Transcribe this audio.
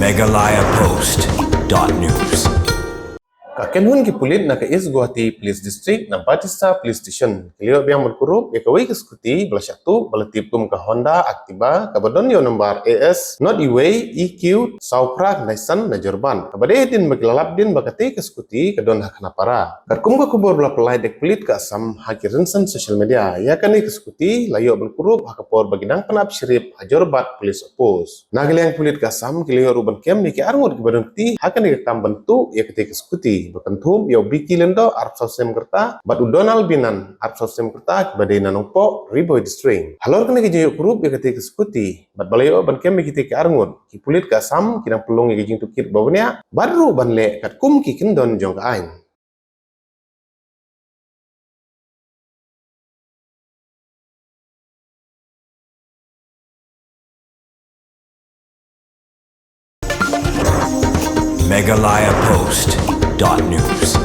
MeghalayaPost.news. Kem Pulit na is Guwahati Police District ng Batista Police Station. Kiliyo biyang magkurup, ikaway ka Scooty, balasyatu, balatip kum ka Honda, Activa, kabadon yung nombar AS, not iway, EQ, Saupra, Naisan, na Jorban. Kabade din maglalap din bagati ka Scooty, kadon hakanapara. Karkum ka kubor belapalay dek Pulit ka Assam, hakirinsan social media. Ya kani ka Scooty, layo magkurup, hakapor baginang panap sirip, hajorbat Police Post. Nagaliang Pulit ka Assam, kiliyo ruban kem, niki arngot kibadon ti, hakani ka kambantu, ya kati ka Scooty. Bakantum yau biki lendo arp sosem kerta batu Donald binan arp sosem kerta badai Nongpoh riboy string halor kena kejo grup ya ketika Scooty bat balayo ban kem ketika arngut ki Pulit ka Assam kinang pelung ya kejing tukir bawanya baru ban le kat kum ki kendon jong ka ain MeghalayaPost.news.